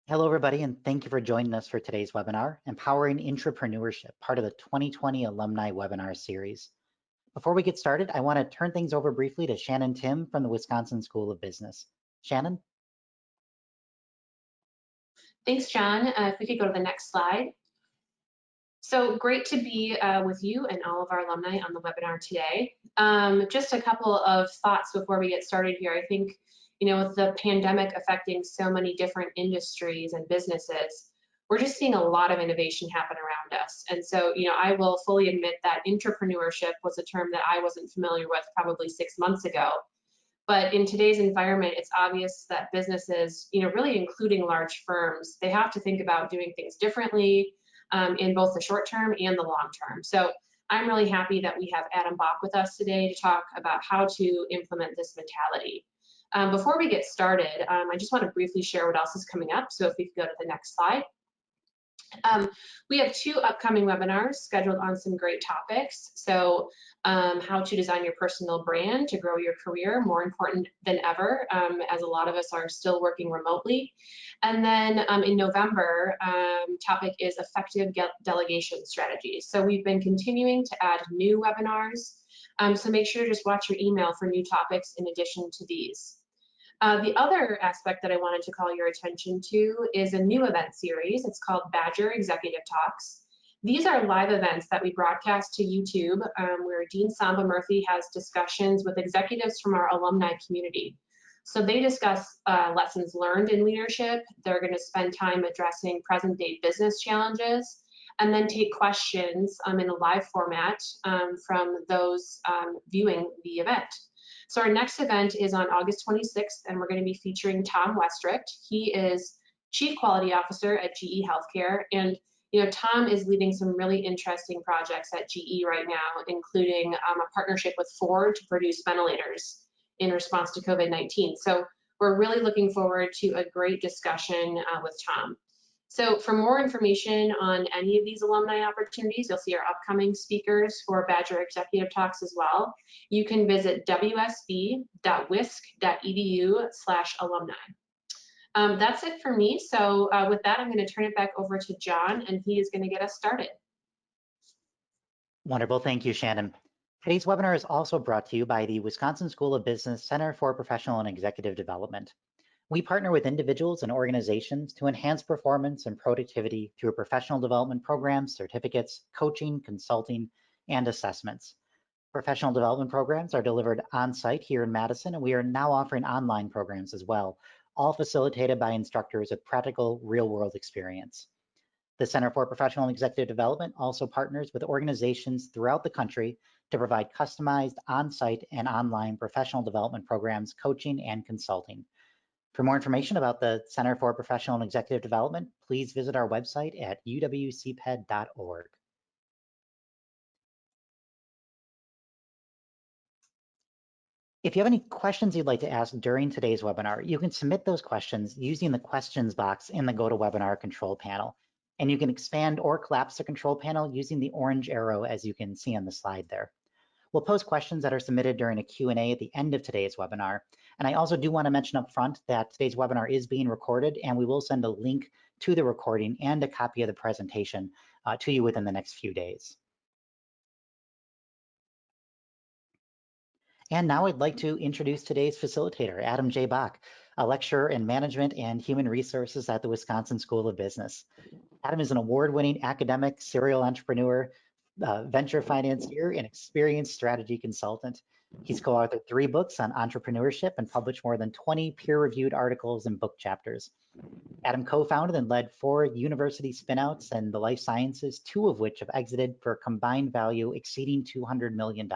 Hello, everybody, and thank you for joining us for today's webinar, Empowering Intrapreneurship, part of the 2020 Alumni webinar series. Before we get started, I want to turn things over briefly to Shannon Tim from the Wisconsin School of Business. Shannon? Thanks, John. If we could go to the next slide. So great to be with you and all of our alumni on the webinar today. Just a couple of thoughts before we get started here. I think, with the pandemic affecting so many different industries and businesses, we're just seeing a lot of innovation happen around us. And so, I will fully admit that intrapreneurship was a term that I wasn't familiar with probably 6 months ago. But in today's environment, it's obvious that businesses, really including large firms, they have to think about doing things differently in both the short term and the long term. So I'm really happy that we have Adam Bach with us today to talk about how to implement this mentality. Before we get started, I just want to briefly share what else is coming up. So if we could go to the next slide. We have 2 upcoming webinars scheduled on some great topics. So how to design your personal brand to grow your career, more important than ever, as a lot of us are still working remotely. And then in November, topic is effective delegation strategies. So we've been continuing to add new webinars. So make sure to just watch your email for new topics in addition to these. The other aspect that I wanted to call your attention to is a new event series. It's called Badger Executive Talks. These are live events that we broadcast to YouTube where Dean Samba Murthy has discussions with executives from our alumni community. So they discuss lessons learned in leadership. They're going to spend time addressing present-day business challenges and then take questions in a live format from those viewing the event. So our next event is on August 26th, and we're going to be featuring Tom Westricht. He is Chief Quality Officer at GE Healthcare, and Tom is leading some really interesting projects at GE right now, including a partnership with Ford to produce ventilators in response to COVID-19. So we're really looking forward to a great discussion with Tom. So for more information on any of these alumni opportunities, you'll see our upcoming speakers for Badger Executive Talks as well. You can visit wsb.wisc.edu/alumni. That's it for me. So with that, I'm going to turn it back over to John, and he is going to get us started. Wonderful. Thank you, Shannon. Today's webinar is also brought to you by the Wisconsin School of Business Center for Professional and Executive Development. We partner with individuals and organizations to enhance performance and productivity through professional development programs, certificates, coaching, consulting, and assessments. Professional development programs are delivered on-site here in Madison, and we are now offering online programs as well, all facilitated by instructors with practical real-world experience. The Center for Professional and Executive Development also partners with organizations throughout the country to provide customized on-site and online professional development programs, coaching, and consulting. For more information about the Center for Professional and Executive Development, please visit our website at uwcped.org. If you have any questions you'd like to ask during today's webinar, you can submit those questions using the questions box in the GoToWebinar control panel. And you can expand or collapse the control panel using the orange arrow as you can see on the slide there. We'll post questions that are submitted during a Q&A at the end of today's webinar. And I also do want to mention up front that today's webinar is being recorded, and we will send a link to the recording and a copy of the presentation to you within the next few days. And now I'd like to introduce today's facilitator, Adam J. Bach, a lecturer in management and human resources at the Wisconsin School of Business. Adam is an award-winning academic, serial entrepreneur, venture financier, and experienced strategy consultant. He's co-authored 3 books on entrepreneurship and published more than 20 peer-reviewed articles and book chapters. Adam co-founded and led 4 university spinouts in the life sciences, 2 of which have exited for a combined value exceeding $200 million.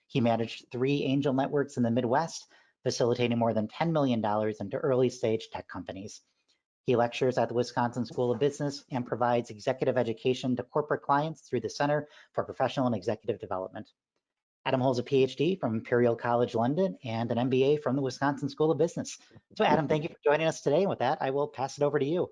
He managed 3 angel networks in the Midwest, facilitating more than $10 million into early-stage tech companies. He lectures at the Wisconsin School of Business and provides executive education to corporate clients through the Center for Professional and Executive Development. Adam holds a PhD from Imperial College London and an MBA from the Wisconsin School of Business. So Adam, thank you for joining us today. And with that, I will pass it over to you.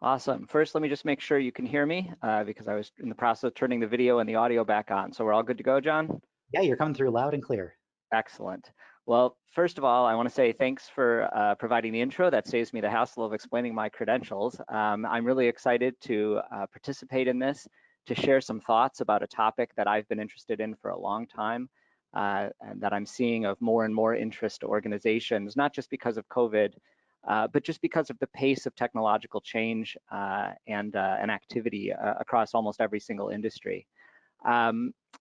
Awesome. First, let me just make sure you can hear me because I was in the process of turning the video and the audio back on. So we're all good to go, John? Yeah, you're coming through loud and clear. Excellent. Well, first of all, I want to say thanks for providing the intro. That saves me the hassle of explaining my credentials. I'm really excited to participate in this, to share some thoughts about a topic that I've been interested in for a long time, and that I'm seeing of more and more interest to organizations, not just because of COVID, but just because of the pace of technological change and activity across almost every single industry.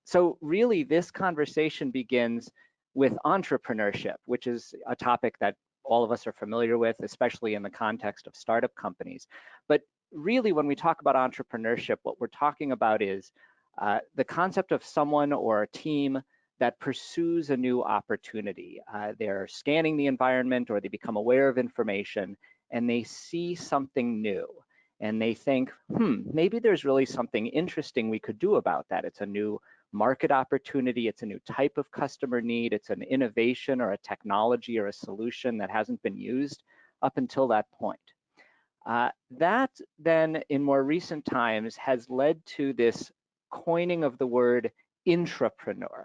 So really, this conversation begins with entrepreneurship, which is a topic that all of us are familiar with, especially in the context of startup companies. But really, when we talk about entrepreneurship, what we're talking about is the concept of someone or a team that pursues a new opportunity. They're scanning the environment, or they become aware of information, and they see something new. And they think, maybe there's really something interesting we could do about that. It's a new market opportunity, it's a new type of customer need, it's an innovation or a technology or a solution that hasn't been used up until that point. That then, in more recent times, has led to this coining of the word intrapreneur.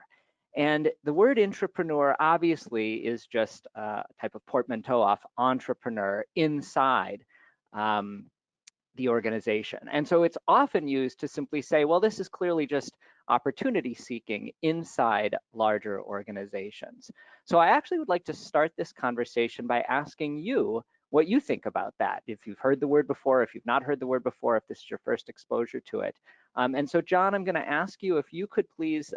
And the word intrapreneur obviously is just a type of portmanteau off entrepreneur, inside the organization. And so it's often used to simply say, well, this is clearly just opportunity seeking inside larger organizations. So I actually would like to start this conversation by asking you what you think about that. If you've heard the word before, if you've not heard the word before, if this is your first exposure to it. And so John, I'm going to ask you if you could please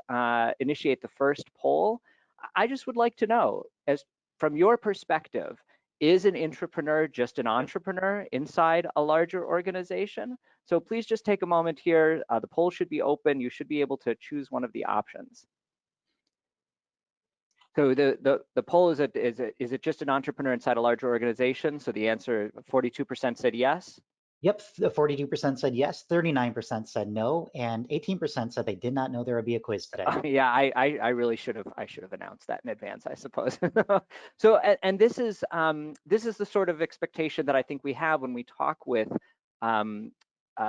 initiate the first poll. I just would like to know, as from your perspective, is an intrapreneur just an entrepreneur inside a larger organization? So please just take a moment here. The poll should be open. You should be able to choose one of the options. So the poll is it just an entrepreneur inside a larger organization? So the answer, 42% said yes. Yep, 42% said yes, 39% said no, and 18% said they did not know there would be a quiz today. Yeah, I really should have announced that in advance, I suppose. So and this is the sort of expectation that I think we have when we talk with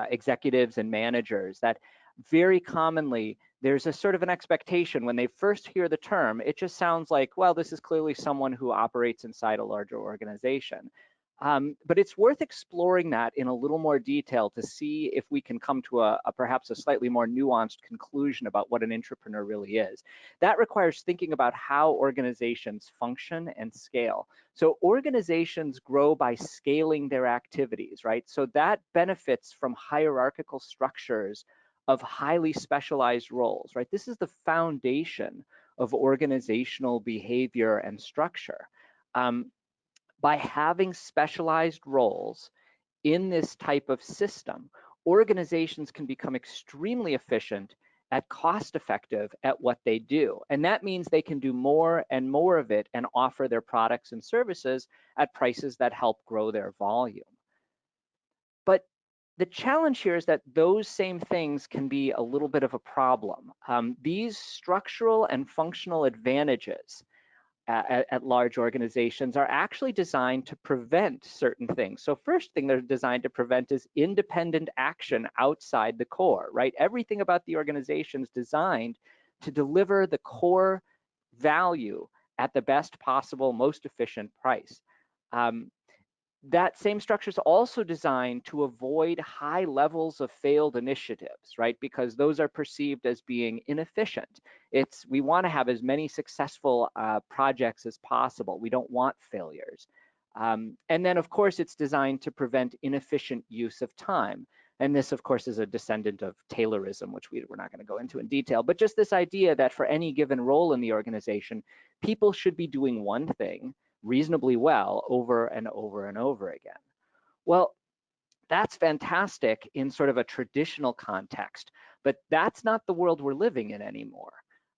executives and managers, that very commonly there's a sort of an expectation when they first hear the term, it just sounds like, well, this is clearly someone who operates inside a larger organization. But it's worth exploring that in a little more detail to see if we can come to perhaps a slightly more nuanced conclusion about what an intrapreneur really is. That requires thinking about how organizations function and scale. So organizations grow by scaling their activities, right? So that benefits from hierarchical structures of highly specialized roles, right? This is the foundation of organizational behavior and structure. By having specialized roles in this type of system, organizations can become extremely efficient at cost effective at what they do. And that means they can do more and more of it and offer their products and services at prices that help grow their volume. But the challenge here is that those same things can be a little bit of a problem. These structural and functional advantages at large organizations are actually designed to prevent certain things. So first thing they're designed to prevent is independent action outside the core, right? Everything about the organization is designed to deliver the core value at the best possible, most efficient price. That same structure is also designed to avoid high levels of failed initiatives, right? Because those are perceived as being inefficient. We want to have as many successful projects as possible. We don't want failures. And then, of course, it's designed to prevent inefficient use of time. And this, of course, is a descendant of Taylorism, which we're not going to go into in detail. But just this idea that for any given role in the organization, people should be doing one thing reasonably well over and over and over again. Well, that's fantastic in sort of a traditional context, but that's not the world we're living in anymore.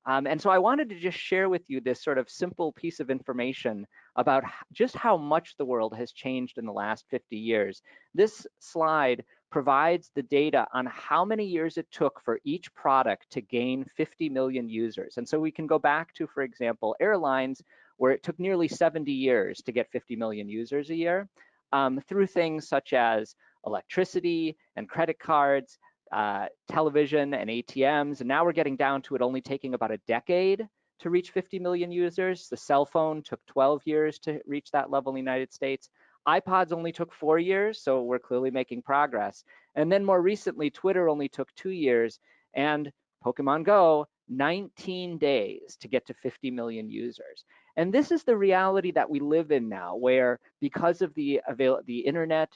And so I wanted to just share with you this sort of simple piece of information about just how much the world has changed in the last 50 years. This slide provides the data on how many years it took for each product to gain 50 million users. And so we can go back to, for example, airlines, where it took nearly 70 years to get 50 million users a year, through things such as electricity and credit cards, television and ATMs. And now we're getting down to it only taking about a decade to reach 50 million users. The cell phone took 12 years to reach that level in the United States. iPods only took 4 years, so we're clearly making progress. And then more recently, Twitter only took 2 years, and Pokemon Go, 19 days to get to 50 million users. And this is the reality that we live in now, where because of the internet,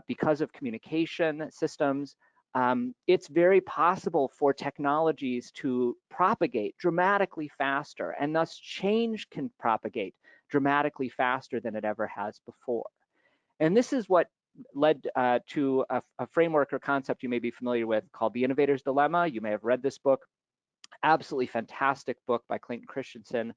because of communication systems, it's very possible for technologies to propagate dramatically faster, and thus change can propagate dramatically faster than it ever has before. And this is what led to a framework or concept you may be familiar with called The Innovator's Dilemma. You may have read this book. Absolutely fantastic book by Clayton Christensen,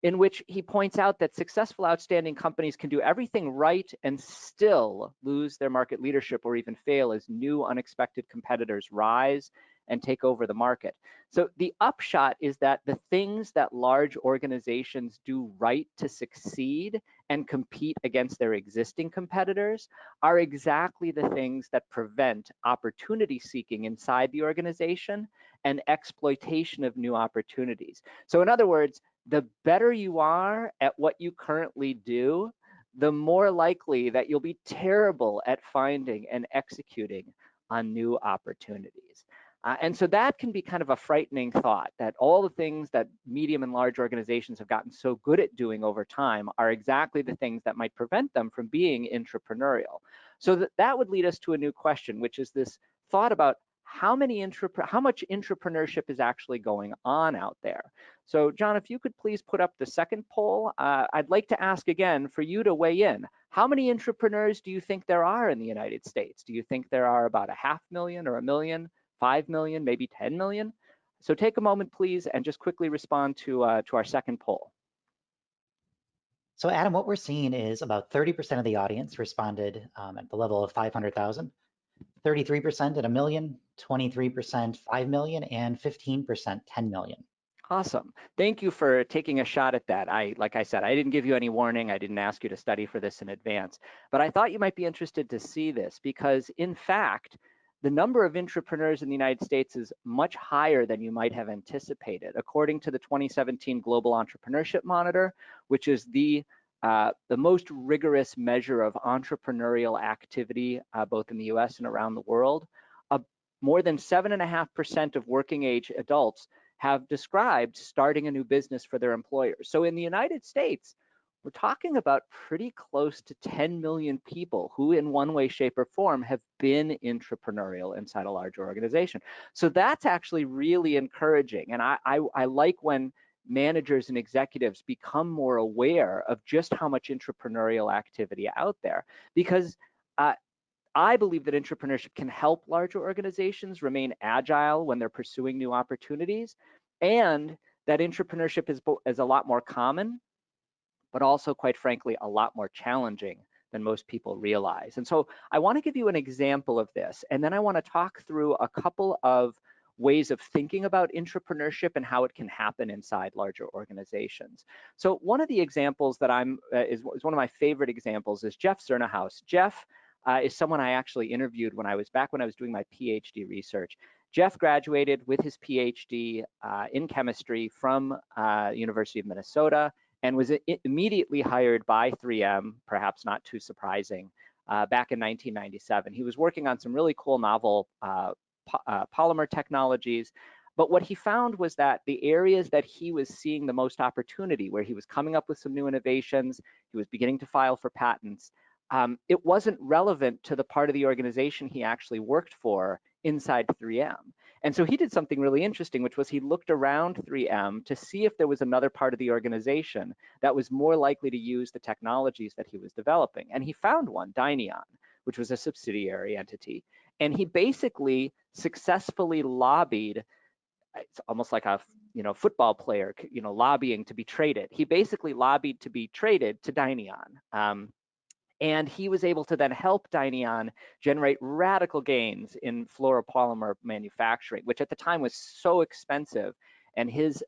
in which he points out that successful, outstanding companies can do everything right and still lose their market leadership or even fail as new unexpected competitors rise and take over the market. So the upshot is that the things that large organizations do right to succeed and compete against their existing competitors are exactly the things that prevent opportunity seeking inside the organization and exploitation of new opportunities. So in other words, the better you are at what you currently do, the more likely that you'll be terrible at finding and executing on new opportunities. And so that can be kind of a frightening thought, that all the things that medium and large organizations have gotten so good at doing over time are exactly the things that might prevent them from being intrapreneurial. So that would lead us to a new question, which is this thought about how much intrapreneurship is actually going on out there. So John, if you could please put up the second poll, I'd like to ask again for you to weigh in. How many intrapreneurs do you think there are in the United States? Do you think there are about 500,000 or 1 million, 5 million, maybe 10 million? So take a moment, please, and just quickly respond to our second poll. So Adam, what we're seeing is about 30% of the audience responded at the level of 500,000, 33% at 1 million, 23% 5 million, and 15% 10 million. Awesome. Thank you for taking a shot at that. Like I said, I didn't give you any warning. I didn't ask you to study for this in advance, but I thought you might be interested to see this because in fact, the number of intrapreneurs in the United States is much higher than you might have anticipated. According to the 2017 Global Entrepreneurship Monitor, which is the most rigorous measure of entrepreneurial activity, both in the US and around the world, more than 7.5% of working age adults have described starting a new business for their employers. So in the United States, we're talking about pretty close to 10 million people who in one way, shape, or form have been intrapreneurial inside a larger organization. So that's actually really encouraging. And I like when managers and executives become more aware of just how much intrapreneurial activity out there, because I believe that intrapreneurship can help larger organizations remain agile when they're pursuing new opportunities, and that intrapreneurship is a lot more common, but also, quite frankly, a lot more challenging than most people realize. And so I want to give you an example of this, and then I want to talk through a couple of ways of thinking about intrapreneurship and how it can happen inside larger organizations. So one of the examples that is one of my favorite examples is Jeff Zernahaus. Jeff is someone I actually interviewed when I was doing my PhD research. Jeff graduated with his PhD in chemistry from University of Minnesota and was immediately hired by 3M, perhaps not too surprising, back in 1997. He was working on some really cool novel polymer technologies, but what he found was that the areas that he was seeing the most opportunity, where he was coming up with some new innovations, he was beginning to file for patents, it wasn't relevant to the part of the organization he actually worked for inside 3M. And so he did something really interesting, which was he looked around 3M to see if there was another part of the organization that was more likely to use the technologies that he was developing. And he found one, Dyneon, which was a subsidiary entity. And he basically successfully lobbied, it's almost like a football player lobbying to be traded. He basically lobbied to be traded to Dyneon. And he was able to then help Dyneon generate radical gains in fluoropolymer manufacturing, which at the time was so expensive. And his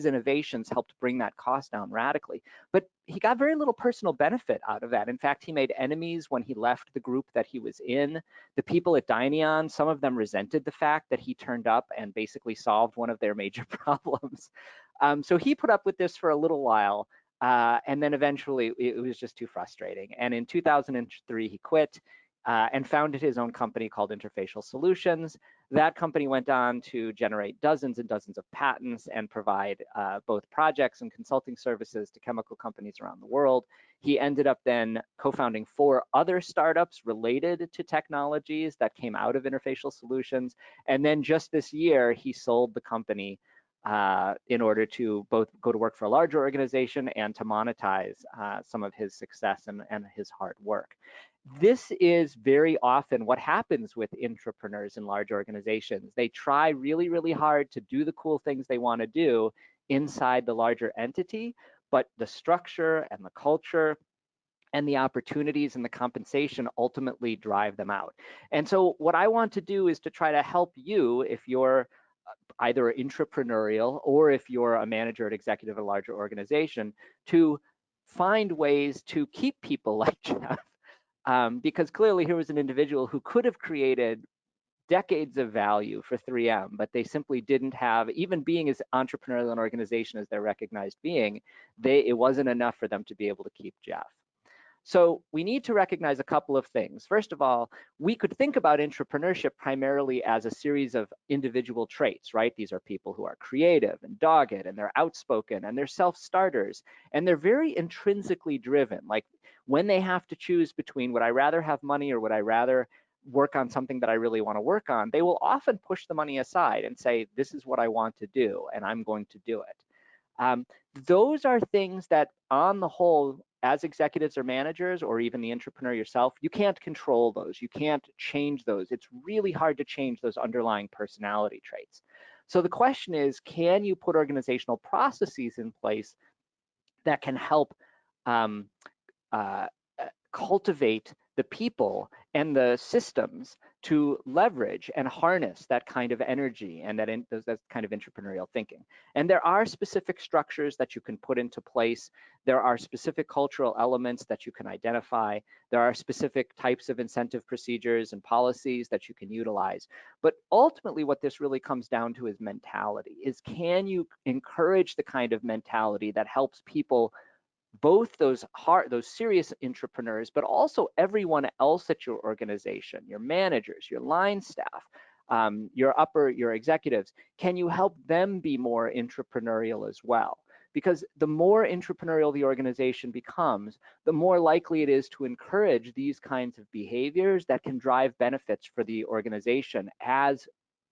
innovations helped bring that cost down radically. But he got very little personal benefit out of that. In fact, he made enemies when he left the group that he was in. The people at Dyneon, some of them resented the fact that he turned up and basically solved one of their major problems. So he put up with this for a little while, and then eventually it was just too frustrating. And in 2003, he quit and founded his own company called Interfacial Solutions. That company went on to generate dozens and dozens of patents and provide both projects and consulting services to chemical companies around the world. He ended up then co-founding 4 other startups related to technologies that came out of Interfacial Solutions. And then just this year, he sold the company in order to both go to work for a larger organization and to monetize some of his success and his hard work. This is very often what happens with intrapreneurs in large organizations. They try really, really hard to do the cool things they want to do inside the larger entity, but the structure and the culture and the opportunities and the compensation ultimately drive them out. And so what I want to do is to try to help you, if you're either intrapreneurial or if you're a manager or executive at a larger organization, to find ways to keep people like Jeff. Because clearly here was an individual who could have created decades of value for 3M, but they simply didn't have, even being as entrepreneurial an organization as they're recognized being, it wasn't enough for them to be able to keep Jeff. So we need to recognize a couple of things. First of all, we could think about intrapreneurship primarily as a series of individual traits, right? These are people who are creative and dogged, and they're outspoken, and they're self-starters, and they're very intrinsically driven. Like when they have to choose between would I rather have money or would I rather work on something that I really want to work on, they will often push the money aside and say, this is what I want to do, and I'm going to do it. Those are things that on the whole, as executives or managers, or even the entrepreneur yourself, you can't control those. You can't change those. It's really hard to change those underlying personality traits. So the question is, can you put organizational processes in place that can help cultivate the people and the systems to leverage and harness that kind of energy and that kind of entrepreneurial thinking. And there are specific structures that you can put into place. There are specific cultural elements that you can identify. There are specific types of incentive procedures and policies that you can utilize. But ultimately, what this really comes down to is mentality, is can you encourage the kind of mentality that helps people, both those serious entrepreneurs, but also everyone else at your organization, your managers, your line staff, your executives, can you help them be more entrepreneurial as well? Because the more entrepreneurial the organization becomes, the more likely it is to encourage these kinds of behaviors that can drive benefits for the organization as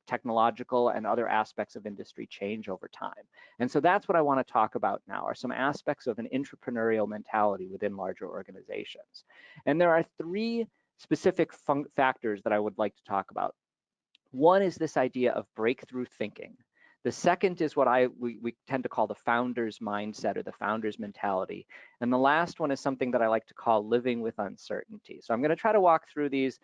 technological and other aspects of industry change over time. And so that's what I want to talk about now, are some aspects of an entrepreneurial mentality within larger organizations. And there are 3 specific factors that I would like to talk about. One is this idea of breakthrough thinking. The second is what we tend to call the founder's mindset or the founder's mentality. And the last one is something that I like to call living with uncertainty. So I'm going to try to walk through these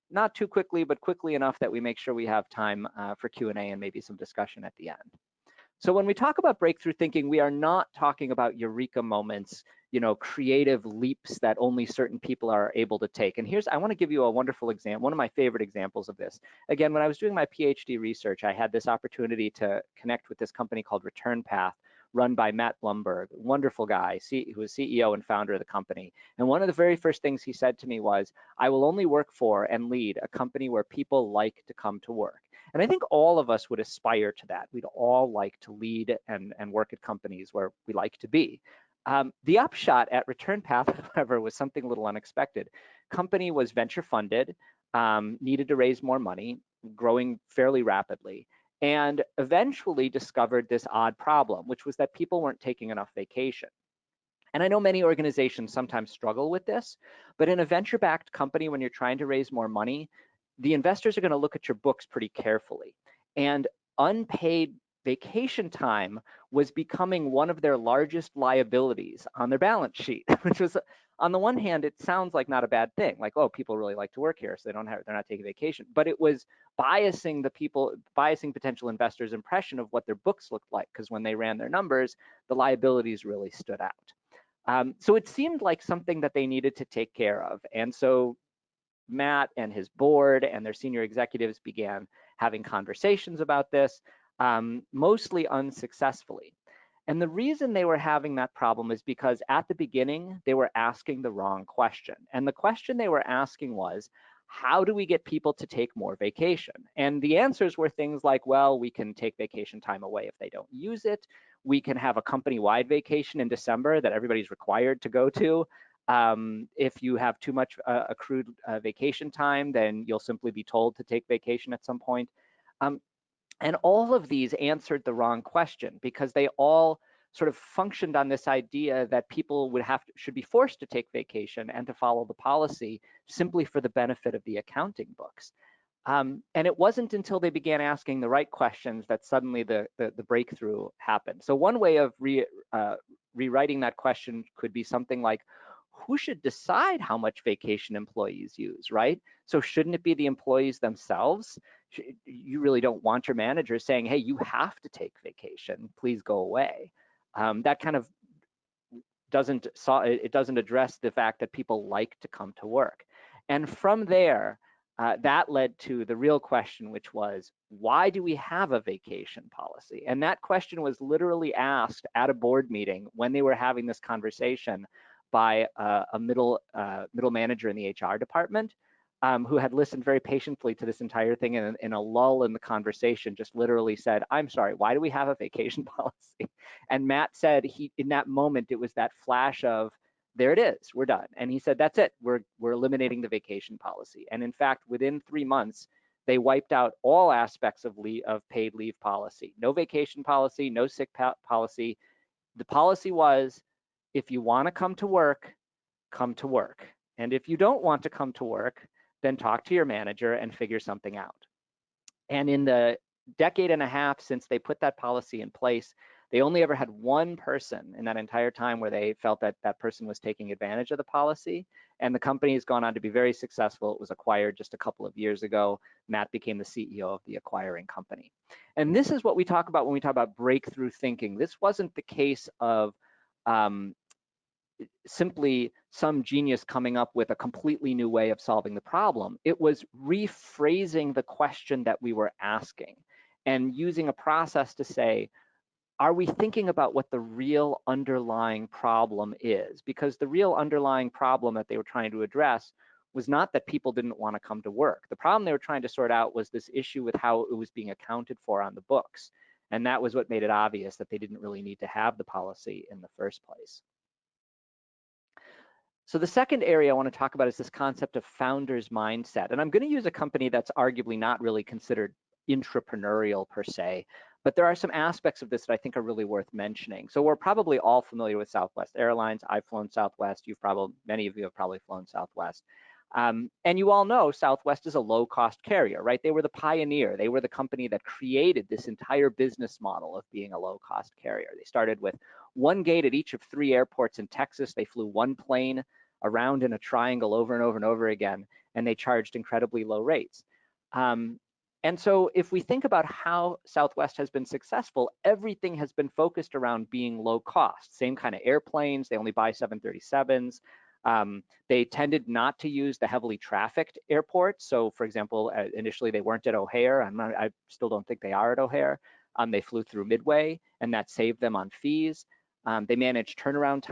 not too quickly, but quickly enough that we make sure we have time for Q&A and maybe some discussion at the end. So when we talk about breakthrough thinking, we are not talking about eureka moments, creative leaps that only certain people are able to take. And I want to give you a wonderful example, one of my favorite examples of this. Again, when I was doing my PhD research, I had this opportunity to connect with this company called Return Path, run by Matt Blumberg, wonderful guy, who is CEO and founder of the company. And one of the very first things he said to me was, I will only work for and lead a company where people like to come to work. And I think all of us would aspire to that. We'd all like to lead and work at companies where we like to be. The upshot at Return Path, however, was something a little unexpected. Company was venture funded, needed to raise more money, growing fairly rapidly, and eventually discovered this odd problem, which was that people weren't taking enough vacation. And I know many organizations sometimes struggle with this, but in a venture-backed company, when you're trying to raise more money, the investors are going to look at your books pretty carefully. And unpaid vacation time was becoming one of their largest liabilities on their balance sheet, which was, on the one hand, it sounds like not a bad thing, like, oh, people really like to work here, so they're not taking vacation. But it was biasing potential investors' impression of what their books looked like, because when they ran their numbers, the liabilities really stood out. So it seemed like something that they needed to take care of. And so Matt and his board and their senior executives began having conversations about this. mostly unsuccessfully. And the reason they were having that problem is because at the beginning, they were asking the wrong question. And the question they were asking was, how do we get people to take more vacation? And the answers were things like, well, we can take vacation time away if they don't use it. We can have a company-wide vacation in December that everybody's required to go to. If you have too much accrued vacation time, then you'll simply be told to take vacation at some point. And all of these answered the wrong question because they all sort of functioned on this idea that people should be forced to take vacation and to follow the policy simply for the benefit of the accounting books. And it wasn't until they began asking the right questions that suddenly the breakthrough happened. So one way of rewriting that question could be something like, who should decide how much vacation employees use, right? So shouldn't it be the employees themselves? You really don't want your manager saying, hey, you have to take vacation, please go away. That kind of doesn't address the fact that people like to come to work. And from there, that led to the real question, which was, why do we have a vacation policy? And that question was literally asked at a board meeting when they were having this conversation by a middle manager in the HR department, who had listened very patiently to this entire thing, and in a lull in the conversation just literally said, I'm sorry, why do we have a vacation policy? And Matt said in that moment, it was that flash of, there it is, we're done. And he said, that's it, we're eliminating the vacation policy. And in fact, within 3 months, they wiped out all aspects of paid leave policy. No vacation policy, no sick policy. The policy was, if you want to come to work, come to work. And if you don't want to come to work, then talk to your manager and figure something out. And in the decade and a half since they put that policy in place, they only ever had one person in that entire time where they felt that that person was taking advantage of the policy. And the company has gone on to be very successful. It was acquired just a couple of years ago. Matt became the CEO of the acquiring company. And this is what we talk about when we talk about breakthrough thinking. This wasn't the case of simply some genius coming up with a completely new way of solving the problem. It was rephrasing the question that we were asking and using a process to say, are we thinking about what the real underlying problem is? Because the real underlying problem that they were trying to address was not that people didn't want to come to work. The problem they were trying to sort out was this issue with how it was being accounted for on the books. And that was what made it obvious that they didn't really need to have the policy in the first place. So the second area I want to talk about is this concept of founder's mindset. And I'm going to use a company that's arguably not really considered intrapreneurial per se, but there are some aspects of this that I think are really worth mentioning. So we're probably all familiar with Southwest Airlines. I've flown Southwest. Many of you have probably flown Southwest. And you all know Southwest is a low-cost carrier, right? They were the pioneer. They were the company that created this entire business model of being a low-cost carrier. They started with one gate at each of 3 airports in Texas. They flew one plane around in a triangle over and over and over again, and they charged incredibly low rates. And so if we think about how Southwest has been successful, everything has been focused around being low cost. Same kind of airplanes, they only buy 737s. They tended not to use the heavily trafficked airports. So for example, initially they weren't at O'Hare. I still don't think they are at O'Hare. They flew through Midway, and that saved them on fees. They managed turnaround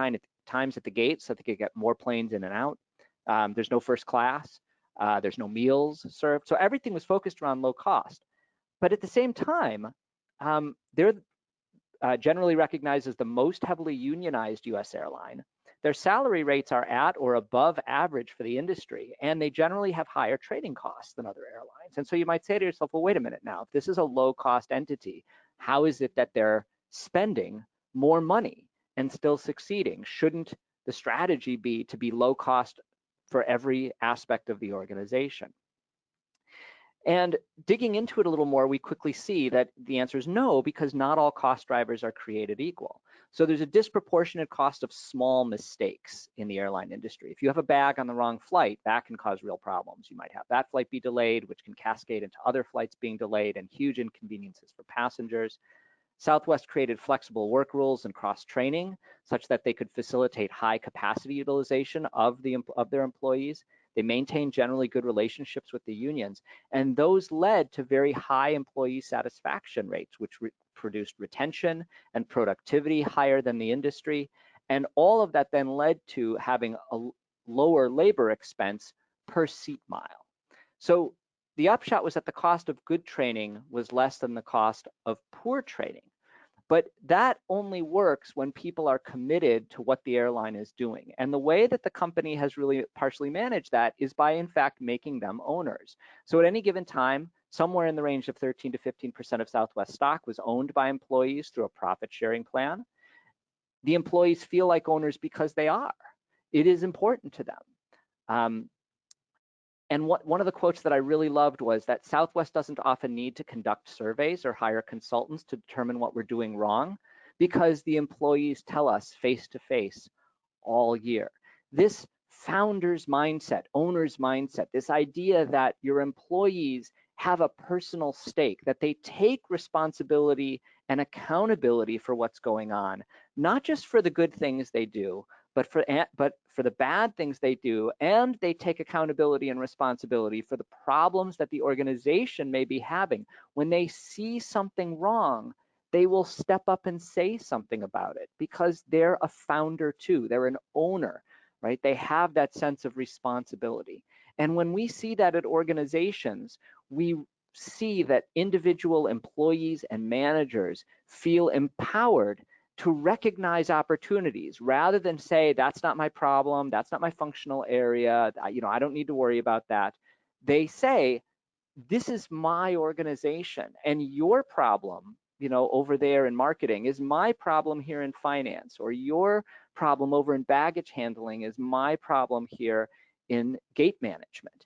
times at the gate so they could get more planes in and out. There's no first class. There's no meals served. So everything was focused around low cost. But at the same time, they're generally recognized as the most heavily unionized US airline. Their salary rates are at or above average for the industry, and they generally have higher trading costs than other airlines. And so you might say to yourself, well, wait a minute now, if this is a low cost entity, how is it that they're spending more money and still succeeding? Shouldn't the strategy be to be low cost for every aspect of the organization? And digging into it a little more, we quickly see that the answer is no, because not all cost drivers are created equal. So there's a disproportionate cost of small mistakes in the airline industry. If you have a bag on the wrong flight, that can cause real problems. You might have that flight be delayed, which can cascade into other flights being delayed and huge inconveniences for passengers. Southwest created flexible work rules and cross-training such that they could facilitate high capacity utilization of their employees. They maintained generally good relationships with the unions, and those led to very high employee satisfaction rates, which produced retention and productivity higher than the industry. And all of that then led to having a lower labor expense per seat mile. So the upshot was that the cost of good training was less than the cost of poor training. But that only works when people are committed to what the airline is doing. And the way that the company has really partially managed that is by, in fact, making them owners. So at any given time, somewhere in the range of 13 to 15% of Southwest stock was owned by employees through a profit sharing plan. The employees feel like owners because they are. It is important to them. And one of the quotes that I really loved was that Southwest doesn't often need to conduct surveys or hire consultants to determine what we're doing wrong, because the employees tell us face to face all year. This founder's mindset, owner's mindset, this idea that your employees have a personal stake, that they take responsibility and accountability for what's going on, not just for the good things they do, but for the bad things they do, and they take accountability and responsibility for the problems that the organization may be having. When they see something wrong, they will step up and say something about it, because they're a founder too, they're an owner, right? They have that sense of responsibility. And when we see that at organizations, we see that individual employees and managers feel empowered to recognize opportunities rather than say, that's not my problem, that's not my functional area, I don't need to worry about that. They say, this is my organization, and your problem, over there in marketing is my problem here in finance, or your problem over in baggage handling is my problem here in gate management.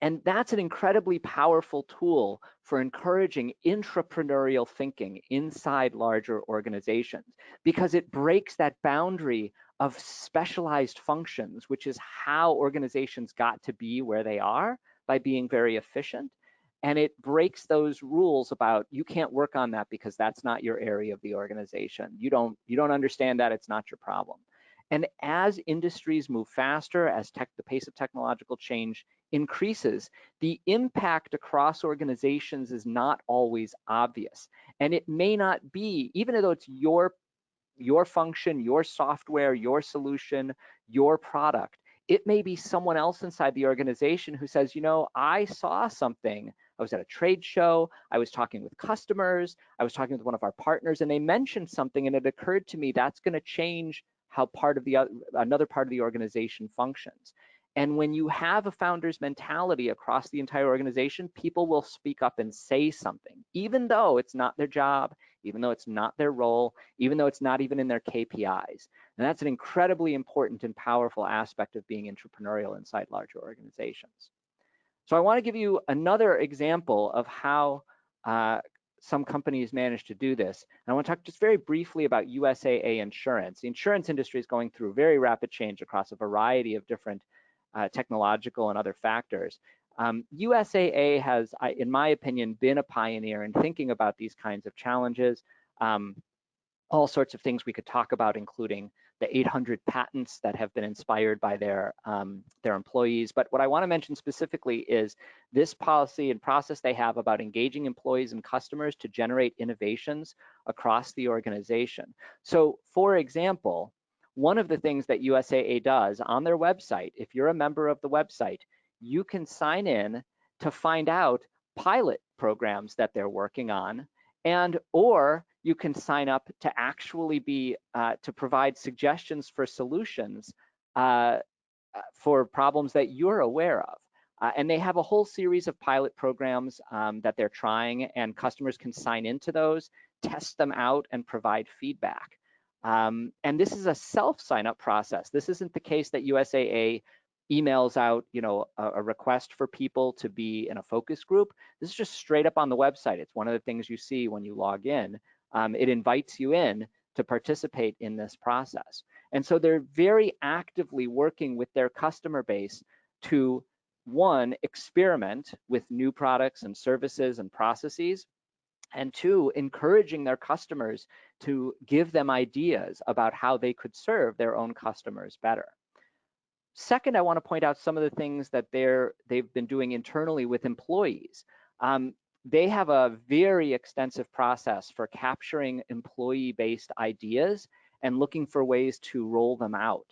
And that's an incredibly powerful tool for encouraging intrapreneurial thinking inside larger organizations, because it breaks that boundary of specialized functions, which is how organizations got to be where they are, by being very efficient. And it breaks those rules about, you can't work on that because that's not your area of the organization. You don't understand that, it's not your problem. And as industries move faster, as the pace of technological change increases, the impact across organizations is not always obvious. And it may not be, even though it's your function, your software, your solution, your product, it may be someone else inside the organization who says, I saw something. I was at a trade show, I was talking with customers, I was talking with one of our partners, and they mentioned something, and it occurred to me that's going to change how another part of the organization functions. And when you have a founder's mentality across the entire organization, people will speak up and say something, even though it's not their job, even though it's not their role, even though it's not even in their KPIs. And that's an incredibly important and powerful aspect of being entrepreneurial inside larger organizations. So I want to give you another example of how some companies manage to do this. And I want to talk just very briefly about USAA Insurance. The insurance industry is going through very rapid change across a variety of different technological and other factors. USAA has, in my opinion, been a pioneer in thinking about these kinds of challenges. All sorts of things we could talk about, including the 800 patents that have been inspired by their employees. But what I want to mention specifically is this policy and process they have about engaging employees and customers to generate innovations across the organization. So, for example, one of the things that USAA does on their website, if you're a member of the website, you can sign in to find out pilot programs that they're working on, or you can sign up to actually be to provide suggestions for solutions for problems that you're aware of. And they have a whole series of pilot programs that they're trying, and customers can sign into those, test them out, and provide feedback. And this is a self-sign-up process. This isn't the case that USAA emails out, a request for people to be in a focus group. This is just straight up on the website. It's one of the things you see when you log in. It invites you in to participate in this process. And so they're very actively working with their customer base to, one, experiment with new products and services and processes, and two, encouraging their customers to give them ideas about how they could serve their own customers better. Second, I want to point out some of the things that they've been doing internally with employees. They have a very extensive process for capturing employee-based ideas and looking for ways to roll them out.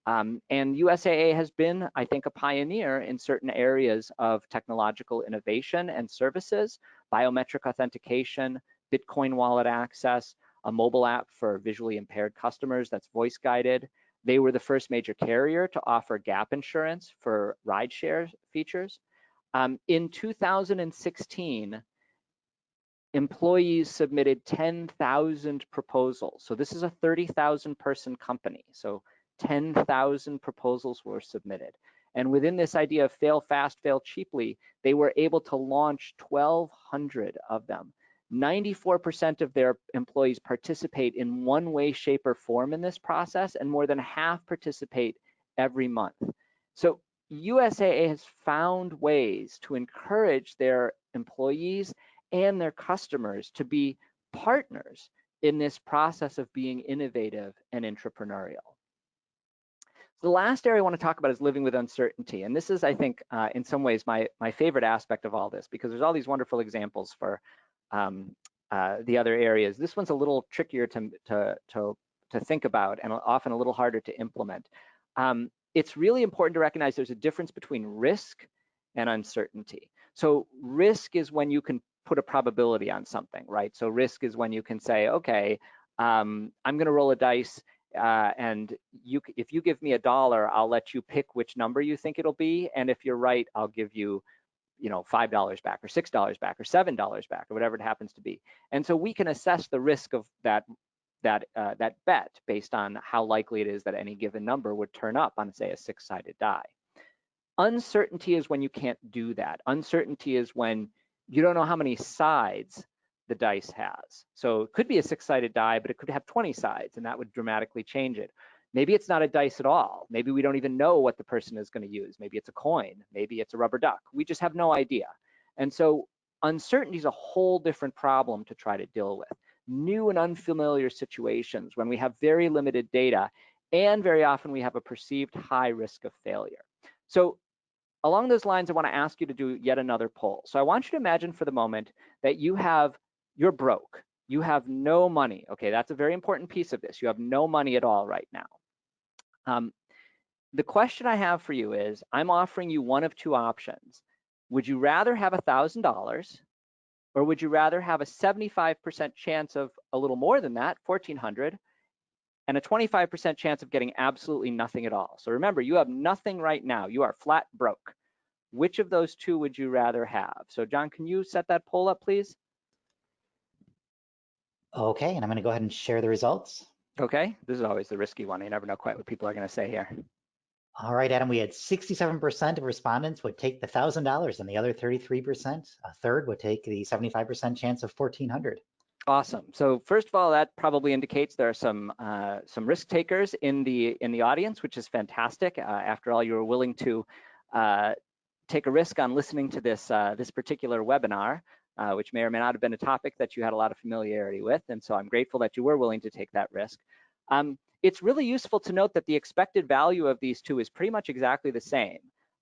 And USAA has been, I think, a pioneer in certain areas of technological innovation and services, biometric authentication, Bitcoin wallet access, a mobile app for visually impaired customers that's voice guided. They were the first major carrier to offer gap insurance for rideshare features. In 2016, employees submitted 10,000 proposals. So this is a 30,000 person company. So 10,000 proposals were submitted. And within this idea of fail fast, fail cheaply, they were able to launch 1,200 of them. 94% of their employees participate in one way, shape, or form in this process, and more than half participate every month. So USAA has found ways to encourage their employees and their customers to be partners in this process of being innovative and entrepreneurial. The last area I want to talk about is living with uncertainty. And this is, I think, in some ways, my favorite aspect of all this, because there's all these wonderful examples for the other areas. This one's a little trickier to think about and often a little harder to implement. It's really important to recognize there's a difference between risk and uncertainty. So risk is when you can put a probability on something, right? So risk is when you can say, okay, I'm going to roll a dice, and if you give me $1, I'll let you pick which number you think it'll be, and if you're right, I'll give you, $5 back or $6 back or $7 back or whatever it happens to be. And so we can assess the risk of that bet based on how likely it is that any given number would turn up on, say, a 6-sided die. Uncertainty is when you can't do that. Uncertainty is when you don't know how many sides the dice has. So it could be a 6-sided die, but it could have 20 sides, and that would dramatically change it. Maybe it's not a dice at all. Maybe we don't even know what the person is going to use. Maybe it's a coin. Maybe it's a rubber duck. We just have no idea. And so uncertainty is a whole different problem to try to deal with. New and unfamiliar situations when we have very limited data, and very often we have a perceived high risk of failure. So along those lines, I want to ask you to do yet another poll. So I want you to imagine for the moment that you're broke. You have no money. Okay, that's a very important piece of this. You have no money at all right now. The question I have for you is, I'm offering you one of two options. Would you rather have $1,000, or would you rather have a 75% chance of a little more than that, $1,400, and a 25% chance of getting absolutely nothing at all? So remember, you have nothing right now. You are flat broke. Which of those two would you rather have? So John, can you set that poll up, please? Okay, and I'm going to go ahead and share the results. Okay. This is always the risky one. You never know quite what people are going to say here. All right, Adam, we had 67% of respondents would take the $1,000, and the other 33%, a third, would take the 75% chance of $1,400. Awesome. So first of all, that probably indicates there are some risk takers in the audience, which is fantastic. After all, you were willing to take a risk on listening to this particular webinar, which may or may not have been a topic that you had a lot of familiarity with. And so I'm grateful that you were willing to take that risk. It's really useful to note that the expected value of these two is pretty much exactly the same.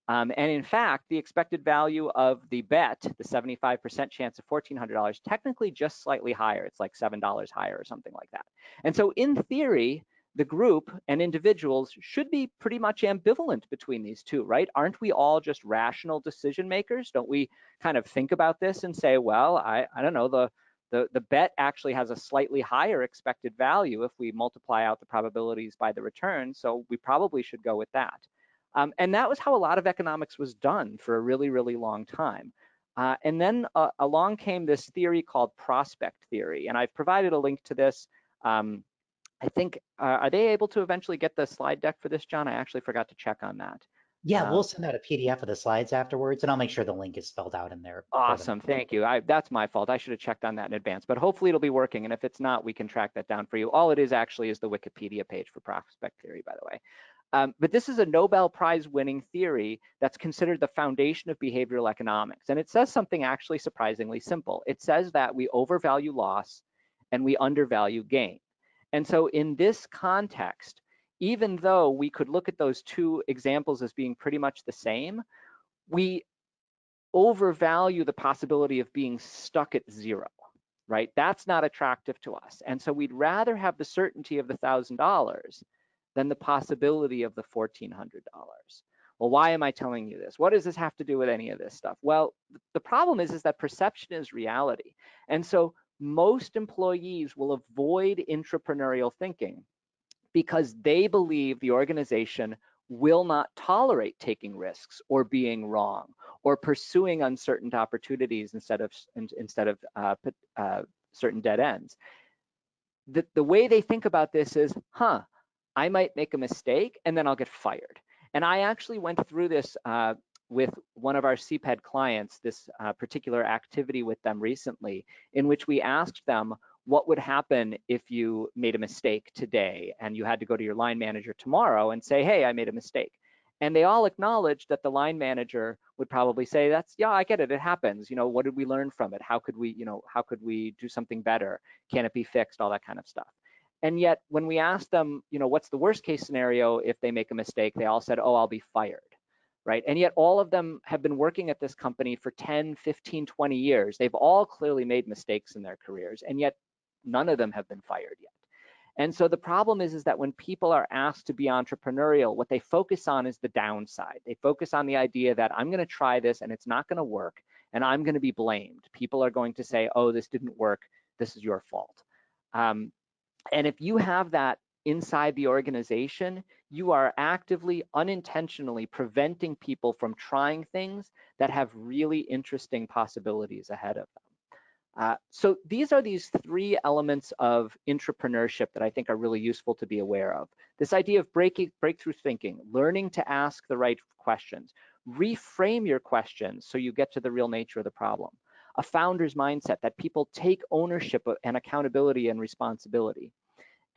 And in fact, the expected value of the bet, the 75% chance of $1,400, technically just slightly higher. It's like $7 higher or something like that. And so in theory, the group and individuals should be pretty much ambivalent between these two, right? Aren't we all just rational decision makers? Don't we kind of think about this and say, well, I don't know, the bet actually has a slightly higher expected value if we multiply out the probabilities by the return, so we probably should go with that. And that was how a lot of economics was done for a really, really long time. And then along came this theory called prospect theory, and I've provided a link to this. I think, are they able to eventually get the slide deck for this, John? I actually forgot to check on that. Yeah, we'll send out a PDF of the slides afterwards, and I'll make sure the link is spelled out in there. Awesome, thank you. That's my fault. I should have checked on that in advance, but hopefully it'll be working. And if it's not, we can track that down for you. All it is actually is the Wikipedia page for prospect theory, by the way. But this is a Nobel Prize winning theory that's considered the foundation of behavioral economics. And it says something actually surprisingly simple. It says that we overvalue loss and we undervalue gain. And so in this context, even though we could look at those two examples as being pretty much the same, we overvalue the possibility of being stuck at zero, right? That's not attractive to us. And so we'd rather have the certainty of the $1,000 than the possibility of the $1,400. Well, why am I telling you this? What does this have to do with any of this stuff? Well, the problem is that perception is reality. And so most employees will avoid intrapreneurial thinking because they believe the organization will not tolerate taking risks or being wrong or pursuing uncertain opportunities instead of certain dead ends. The way they think about this is, I might make a mistake and then I'll get fired. And I actually went through this with one of our CPED clients, this particular activity with them recently, in which we asked them, what would happen if you made a mistake today and you had to go to your line manager tomorrow and say, hey, I made a mistake? And they all acknowledged that the line manager would probably say, yeah, I get it, it happens. What did we learn from it? How could we do something better? Can it be fixed? All that kind of stuff. And yet when we asked them, what's the worst case scenario if they make a mistake, they all said, oh, I'll be fired, right? And yet all of them have been working at this company for 10, 15, 20 years. They've all clearly made mistakes in their careers, and yet none of them have been fired yet. And so the problem is that when people are asked to be entrepreneurial, what they focus on is the downside. They focus on the idea that I'm going to try this and it's not going to work and I'm going to be blamed. People are going to say, oh, this didn't work. This is your fault. And if you have that inside the organization, you are actively, unintentionally preventing people from trying things that have really interesting possibilities ahead of them. So these are these three elements of intrapreneurship that I think are really useful to be aware of. This idea of breakthrough thinking, learning to ask the right questions, reframe your questions so you get to the real nature of the problem. A founder's mindset that people take ownership and accountability and responsibility.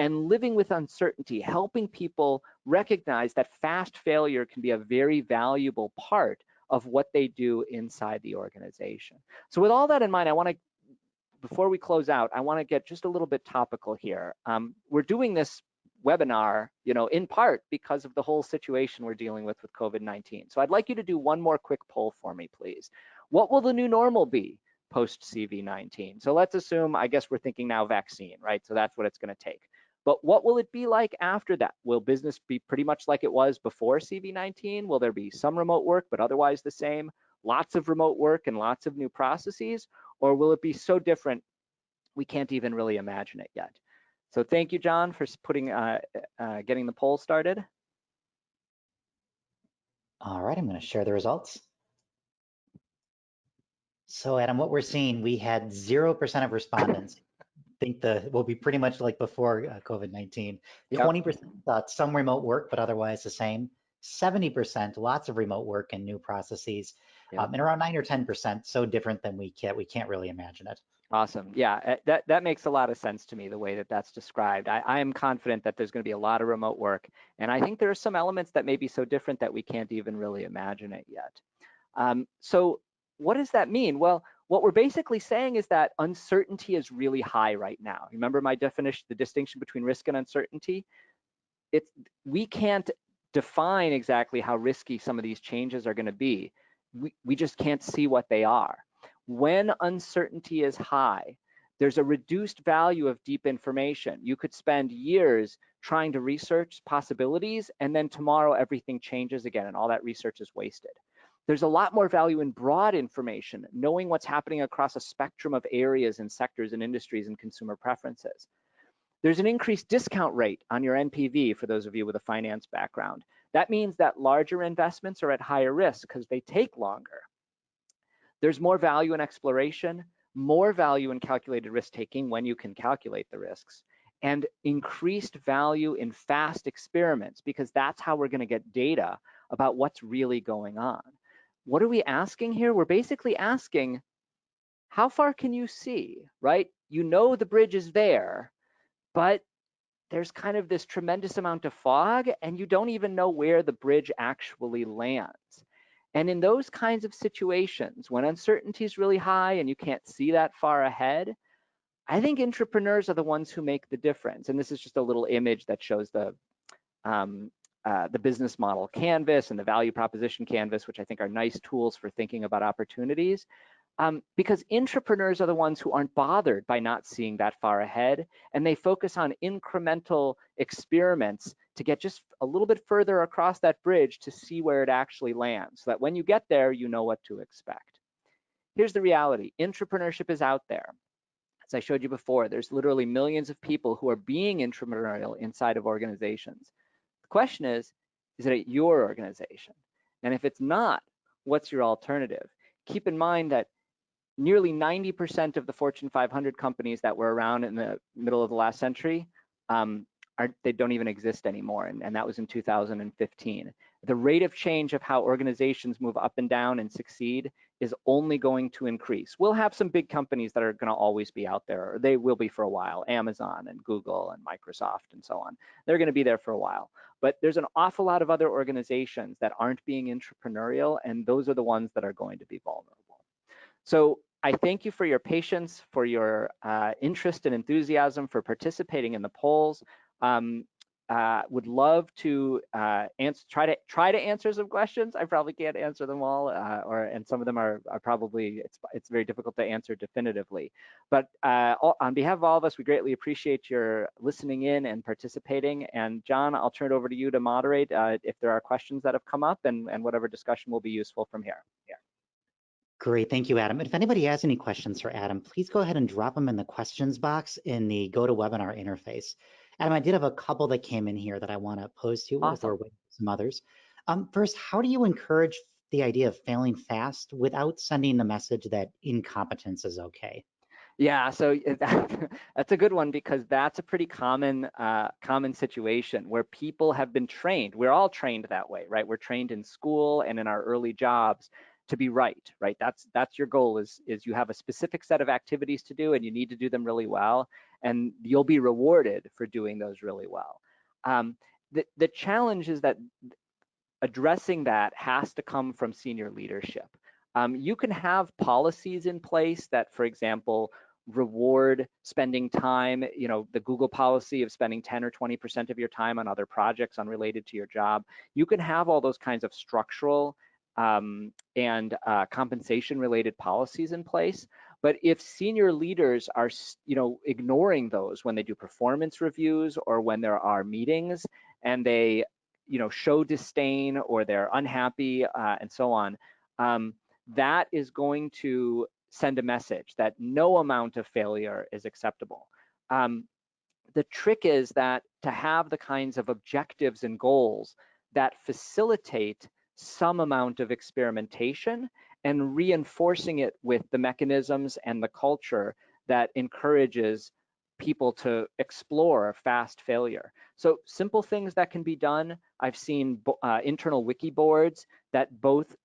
And living with uncertainty, helping people recognize that fast failure can be a very valuable part of what they do inside the organization. So with all that in mind, before we close out, I want to get just a little bit topical here. We're doing this webinar, in part because of the whole situation we're dealing with COVID-19. So I'd like you to do one more quick poll for me, please. What will the new normal be post CV-19? So let's assume, I guess we're thinking now vaccine, right? So that's what it's going to take. But what will it be like after that? Will business be pretty much like it was before CV-19? Will there be some remote work, but otherwise the same? Lots of remote work and lots of new processes? Or will it be so different we can't even really imagine it yet? So thank you, John, for getting the poll started. All right, I'm going to share the results. So Adam, what we're seeing, we had 0% of respondents think will be pretty much like before COVID-19. 20% thought some remote work, but otherwise the same. 70% lots of remote work and new processes, and around 9 or 10% so different than we can't really imagine it. Awesome. Yeah, that makes a lot of sense to me, the way that that's described. I am confident that there's going to be a lot of remote work, and I think there are some elements that may be so different that we can't even really imagine it yet. So what does that mean? Well, what we're basically saying is that uncertainty is really high right now. Remember my definition, the distinction between risk and uncertainty? We can't define exactly how risky some of these changes are going to be. We just can't see what they are. When uncertainty is high, there's a reduced value of deep information. You could spend years trying to research possibilities, and then tomorrow everything changes again, and all that research is wasted. There's a lot more value in broad information, knowing what's happening across a spectrum of areas and sectors and industries and consumer preferences. There's an increased discount rate on your NPV for those of you with a finance background. That means that larger investments are at higher risk because they take longer. There's more value in exploration, more value in calculated risk taking when you can calculate the risks, and increased value in fast experiments, because that's how we're going to get data about what's really going on. What are we asking here? We're basically asking, how far can you see, right? You know the bridge is there, but there's kind of this tremendous amount of fog, and you don't even know where the bridge actually lands. And in those kinds of situations, when uncertainty is really high and you can't see that far ahead, I think intrapreneurs are the ones who make the difference. And this is just a little image that shows the the business model canvas and the value proposition canvas, which I think are nice tools for thinking about opportunities. Because intrapreneurs are the ones who aren't bothered by not seeing that far ahead, and they focus on incremental experiments to get just a little bit further across that bridge to see where it actually lands, so that when you get there, you know what to expect. Here's the reality. Intrapreneurship is out there. As I showed you before, there's literally millions of people who are being intrapreneurial inside of organizations. The question is it at your organization? And if it's not, what's your alternative? Keep in mind that nearly 90% of the Fortune 500 companies that were around in the middle of the last century, they don't even exist anymore, and that was in 2015. The rate of change of how organizations move up and down and succeed is only going to increase. We'll have some big companies that are going to always be out there, or they will be for a while, Amazon and Google and Microsoft and so on. They're going to be there for a while. But there's an awful lot of other organizations that aren't being intrapreneurial, and those are the ones that are going to be vulnerable. So I thank you for your patience, for your interest and enthusiasm, for participating in the polls. Would love to try to answer some questions. I probably can't answer them all, and some of them are probably it's very difficult to answer definitively. But on behalf of all of us, we greatly appreciate your listening in and participating. And John, I'll turn it over to you to moderate if there are questions that have come up, and whatever discussion will be useful from here. Yeah. Great, thank you, Adam. If anybody has any questions for Adam, please go ahead and drop them in the questions box in the GoToWebinar interface. Adam, I did have a couple that came in here that I want to pose to you. Awesome. We're waiting for some others. First, how do you encourage the idea of failing fast without sending the message that incompetence is okay? Yeah, so that's a good one, because that's a pretty common situation where people have been trained. We're all trained that way, right? We're trained in school and in our early jobs to be right? That's your goal, is you have a specific set of activities to do, and you need to do them really well, and you'll be rewarded for doing those really well. The challenge is that addressing that has to come from senior leadership. You can have policies in place that, for example, reward spending time, the Google policy of spending 10 or 20% of your time on other projects unrelated to your job. You can have all those kinds of structural and compensation related policies in place. But if senior leaders are, ignoring those when they do performance reviews or when there are meetings, and they, show disdain or they're unhappy and so on, that is going to send a message that no amount of failure is acceptable. The trick is that to have the kinds of objectives and goals that facilitate some amount of experimentation and reinforcing it with the mechanisms and the culture that encourages people to explore fast failure. So simple things that can be done. I've seen internal wiki boards that both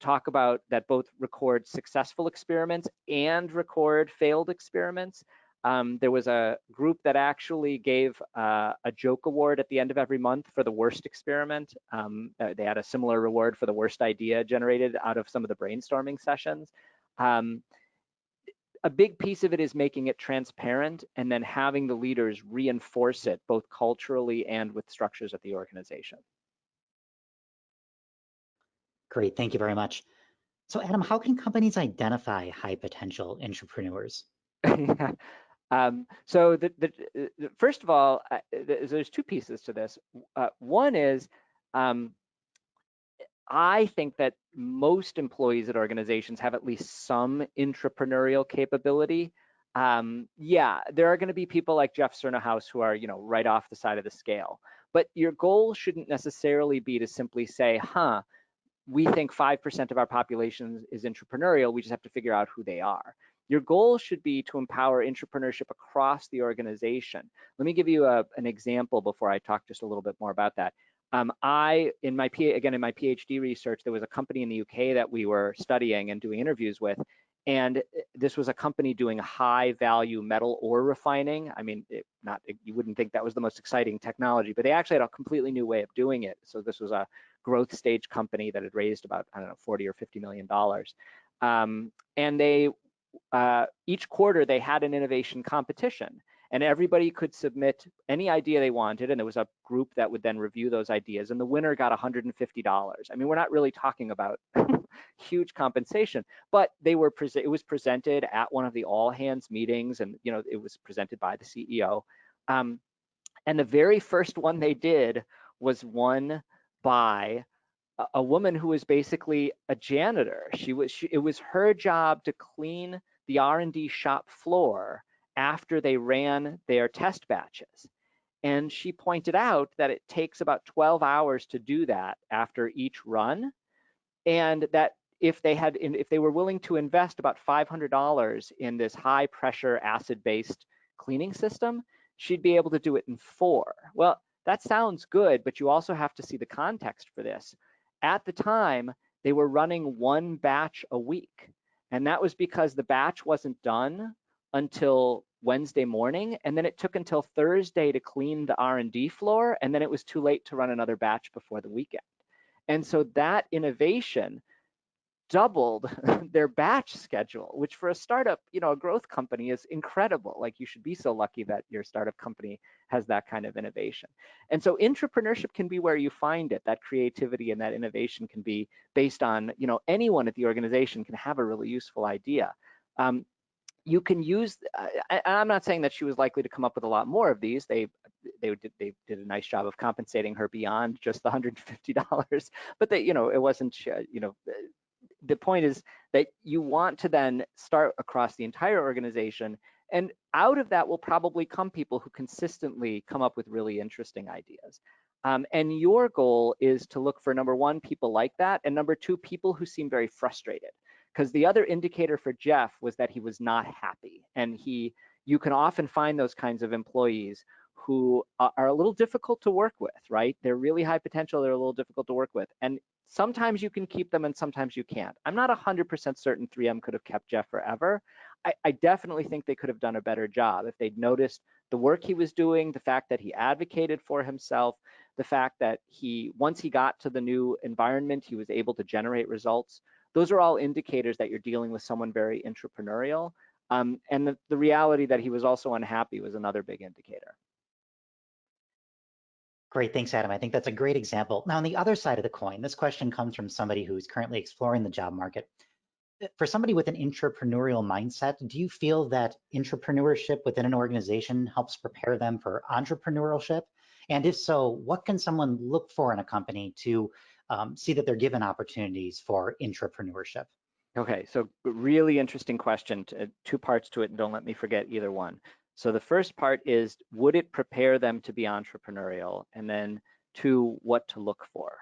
record successful experiments and record failed experiments. There was a group that actually gave a joke award at the end of every month for the worst experiment. They had a similar reward for the worst idea generated out of some of the brainstorming sessions. A big piece of it is making it transparent and then having the leaders reinforce it both culturally and with structures at the organization. Great, thank you very much. So Adam, how can companies identify high potential intrapreneurs? So first of all, there's two pieces to this. One is, I think that most employees at organizations have at least some intrapreneurial capability. Yeah, there are going to be people like Jeff Cernahouse who are, right off the side of the scale. But your goal shouldn't necessarily be to simply say, we think 5% of our population is intrapreneurial. We just have to figure out who they are. Your goal should be to empower intrapreneurship across the organization. Let me give you an example before I talk just a little bit more about that. In my PhD research, there was a company in the UK that we were studying and doing interviews with, and this was a company doing high value metal ore refining. I mean, you wouldn't think that was the most exciting technology, but they actually had a completely new way of doing it. So this was a growth stage company that had raised about, I don't know, $40 or $50 million. And they, each quarter they had an innovation competition. and everybody could submit any idea they wanted, and there was a group that would then review those ideas, and the winner got $150. I mean, we're not really talking about huge compensation, but it was presented at one of the all hands meetings, and it was presented by the CEO. And the very first one they did was won by a woman who was basically a janitor. It was her job to clean the R&D shop floor after they ran their test batches. And she pointed out that it takes about 12 hours to do that after each run, and that if they were willing to invest about $500 in this high pressure acid-based cleaning system, she'd be able to do it in 4. Well, that sounds good, but you also have to see the context for this. At the time, they were running 1 batch a week, and that was because the batch wasn't done until Wednesday morning, and then it took until Thursday to clean the R&D floor, and then it was too late to run another batch before the weekend. And so that innovation doubled their batch schedule, which for a startup, a growth company, is incredible. Like, you should be so lucky that your startup company has that kind of innovation. And so intrapreneurship can be where you find it. That creativity and that innovation can be based on, anyone at the organization can have a really useful idea. You can use, I'm not saying that she was likely to come up with a lot more of these. They did a nice job of compensating her beyond just the $150, but it wasn't, the point is that you want to then start across the entire organization, and out of that will probably come people who consistently come up with really interesting ideas. And your goal is to look for, number 1, people like that, and number 2, people who seem very frustrated. Because the other indicator for Jeff was that he was not happy, and you can often find those kinds of employees who are a little difficult to work with, right? They're really high potential, they're a little difficult to work with, and sometimes you can keep them and sometimes you can't. I'm not 100% certain 3M could have kept Jeff forever. I definitely think they could have done a better job if they'd noticed the work he was doing, the fact that he advocated for himself, the fact that once he got to the new environment, he was able to generate results. Those are all indicators that you're dealing with someone very entrepreneurial. And the reality that he was also unhappy was another big indicator. Great, thanks, Adam. I think that's a great example. Now, on the other side of the coin, this question comes from somebody who's currently exploring the job market. For somebody with an entrepreneurial mindset, do you feel that intrapreneurship within an organization helps prepare them for entrepreneurship? And if so, what can someone look for in a company to see that they're given opportunities for intrapreneurship? Okay, so really interesting question. 2 parts to it, and don't let me forget either one. So the first part is, would it prepare them to be entrepreneurial? And then 2, what to look for.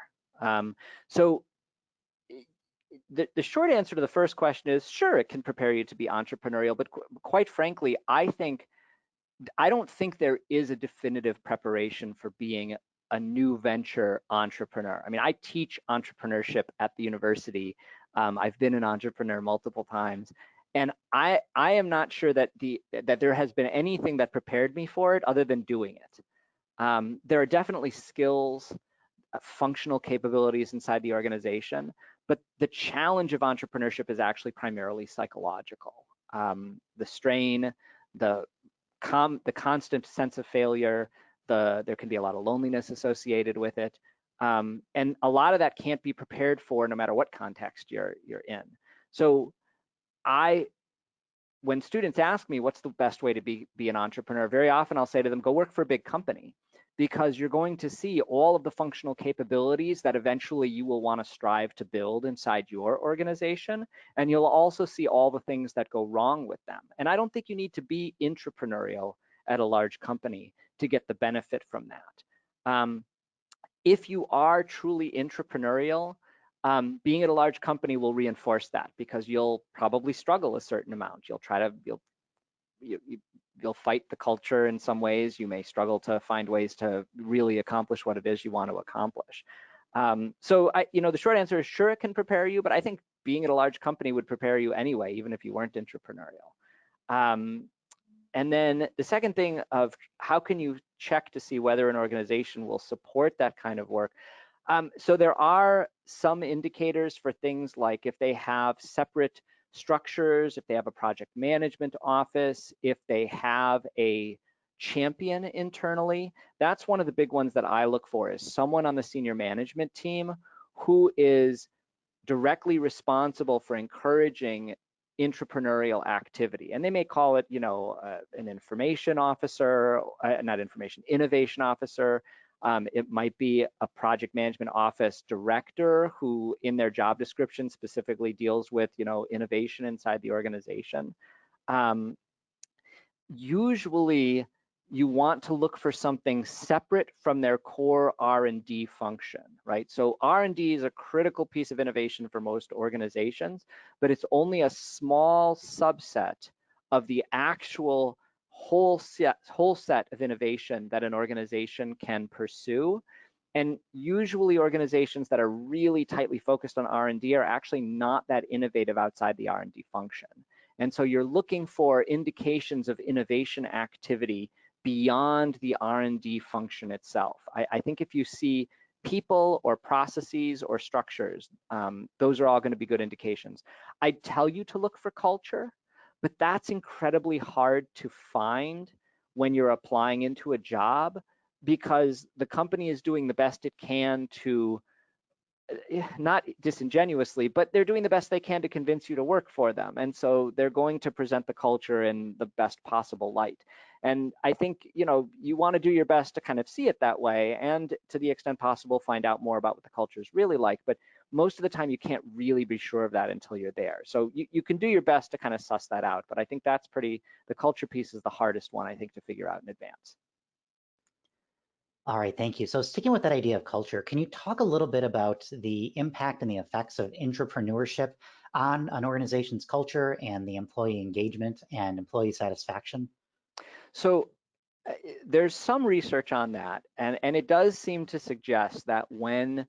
So the short answer to the first question is, sure, it can prepare you to be entrepreneurial, but quite frankly, I don't think there is a definitive preparation for being a new venture entrepreneur. I mean, I teach entrepreneurship at the university. I've been an entrepreneur multiple times, and I am not sure that there has been anything that prepared me for it other than doing it. There are definitely skills, functional capabilities inside the organization, but the challenge of entrepreneurship is actually primarily psychological. The strain, the constant sense of failure, there can be a lot of loneliness associated with it. And a lot of that can't be prepared for no matter what context you're in. So when students ask me what's the best way to be an entrepreneur, very often I'll say to them, go work for a big company, because you're going to see all of the functional capabilities that eventually you will want to strive to build inside your organization. And you'll also see all the things that go wrong with them. And I don't think you need to be intrapreneurial at a large company to get the benefit from that. If you are truly intrapreneurial, being at a large company will reinforce that, because you'll probably struggle a certain amount. You'll fight the culture in some ways. You may struggle to find ways to really accomplish what it is you want to accomplish. So the short answer is, sure, it can prepare you, but I think being at a large company would prepare you anyway, even if you weren't intrapreneurial. And then the second thing of how can you check to see whether an organization will support that kind of work? So there are some indicators for things like if they have separate structures, if they have a project management office, if they have a champion internally, that's one of the big ones that I look for, is someone on the senior management team who is directly responsible for encouraging entrepreneurial activity. And they may call it, an information officer, innovation officer. It might be a project management office director who in their job description specifically deals with, innovation inside the organization. Usually you want to look for something separate from their core R&D function, right? So R&D is a critical piece of innovation for most organizations, but it's only a small subset of the actual whole set of innovation that an organization can pursue. And usually organizations that are really tightly focused on R&D are actually not that innovative outside the R&D function. And so you're looking for indications of innovation activity beyond the R&D function itself. I think if you see people or processes or structures, those are all going to be good indications. I'd tell you to look for culture, but that's incredibly hard to find when you're applying into a job, because the company is doing the best it can to, not disingenuously, but they're doing the best they can to convince you to work for them. And so they're going to present the culture in the best possible light. And I think, you want to do your best to kind of see it that way, and to the extent possible, find out more about what the culture is really like. But most of the time, you can't really be sure of that until you're there. So you can do your best to kind of suss that out. But I think that's the culture piece is the hardest one, I think, to figure out in advance. All right, thank you. So sticking with that idea of culture, can you talk a little bit about the impact and the effects of intrapreneurship on an organization's culture and the employee engagement and employee satisfaction? So there's some research on that, and it does seem to suggest that when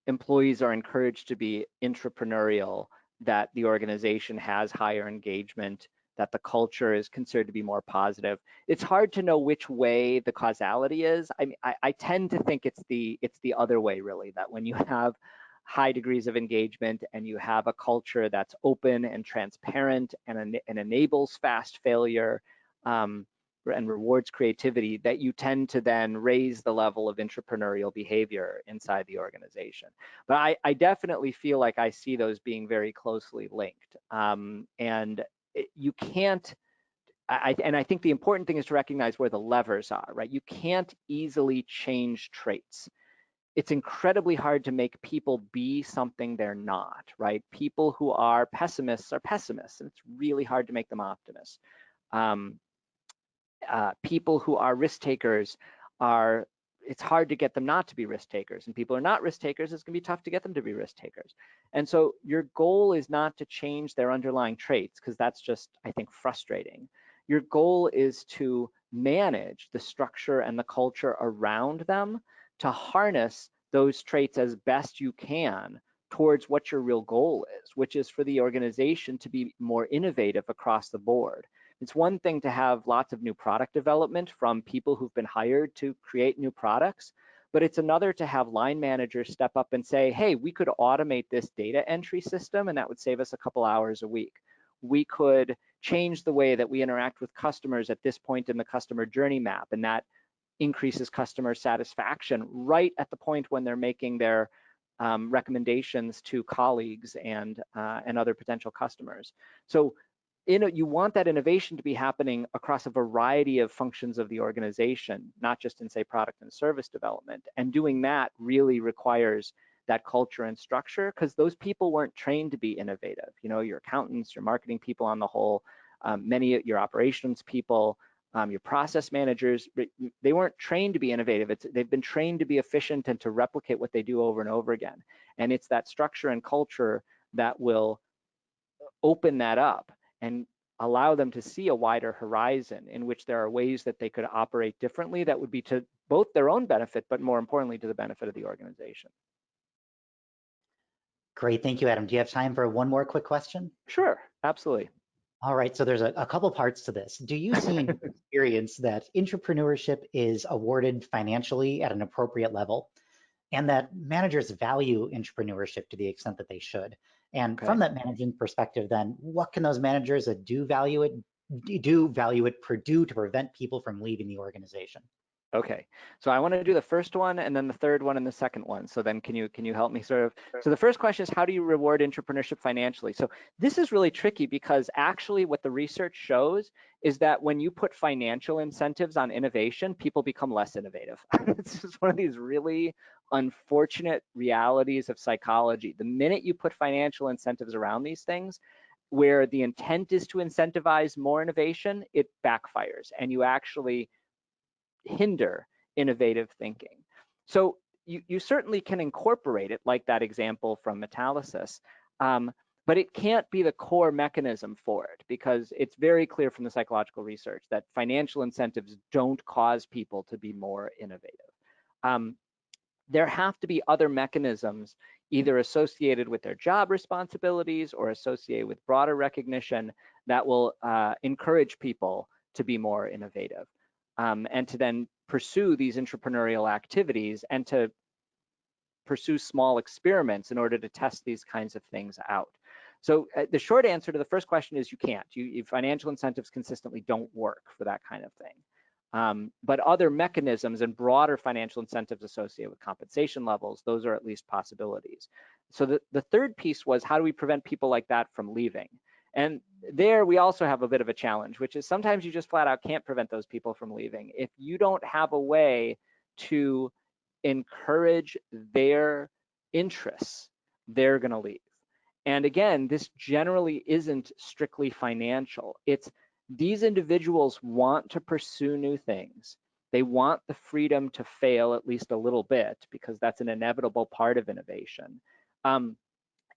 employees are encouraged to be intrapreneurial, that the organization has higher engagement, that the culture is considered to be more positive. It's hard to know which way the causality is. I tend to think it's the other way, really, that when you have high degrees of engagement and you have a culture that's open and transparent and enables fast failure, and rewards creativity, that you tend to then raise the level of entrepreneurial behavior inside the organization. But I definitely feel like I see those being very closely linked. And you can't, and I think the important thing is to recognize where the levers are, right? You can't easily change traits. It's incredibly hard to make people be something they're not, right? People who are pessimists, and it's really hard to make them optimists. People who are risk takers it's hard to get them not to be risk takers, and people who are not risk takers, it's going to be tough to get them to be risk takers. And so your goal is not to change their underlying traits, because that's just, I think, frustrating. Your goal is to manage the structure and the culture around them to harness those traits as best you can towards what your real goal is, which is for the organization to be more innovative across the board. It's one thing to have lots of new product development from people who've been hired to create new products, but it's another to have line managers step up and say, hey, we could automate this data entry system, and that would save us a couple hours a week. We could change the way that we interact with customers at this point in the customer journey map, and that increases customer satisfaction right at the point when they're making their recommendations to colleagues and other potential customers. So you want that innovation to be happening across a variety of functions of the organization, not just in, say, product and service development. And doing that really requires that culture and structure, because those people weren't trained to be innovative. Your accountants, your marketing people on the whole, many of your operations people, your process managers, they weren't trained to be innovative. They've been trained to be efficient and to replicate what they do over and over again. And it's that structure and culture that will open that up and allow them to see a wider horizon in which there are ways that they could operate differently that would be to both their own benefit, but more importantly, to the benefit of the organization. Great, thank you, Adam. Do you have time for one more quick question? Sure, absolutely. All right, so there's a couple parts to this. Do you see in your experience that intrapreneurship is awarded financially at an appropriate level, and that managers value intrapreneurship to the extent that they should? And from that management perspective, then, what can those managers that do value it do value at Purdue to prevent people from leaving the organization? Okay, so I want to do the first one and then the third one and the second one. So then can you help me sort of, so the first question is, how do you reward intrapreneurship financially? So this is really tricky because actually what the research shows is that when you put financial incentives on innovation, people become less innovative. It's just one of these really unfortunate realities of psychology. The minute you put financial incentives around these things, where the intent is to incentivize more innovation, it backfires and you actually hinder innovative thinking. So you certainly can incorporate it, like that example from Metalysis, but it can't be the core mechanism for it, because it's very clear from the psychological research that financial incentives don't cause people to be more innovative. There have to be other mechanisms, either associated with their job responsibilities or associated with broader recognition, that will encourage people to be more innovative. And to then pursue these entrepreneurial activities and to pursue small experiments in order to test these kinds of things out. So the short answer to the first question is you can't. Financial incentives consistently don't work for that kind of thing. But other mechanisms and broader financial incentives associated with compensation levels, those are at least possibilities. So the third piece was, how do we prevent people like that from leaving? And there we also have a bit of a challenge, which is sometimes you just flat out can't prevent those people from leaving. If you don't have a way to encourage their interests, they're going to leave. And again, this generally isn't strictly financial. It's these individuals want to pursue new things. They want the freedom to fail at least a little bit, because that's an inevitable part of innovation.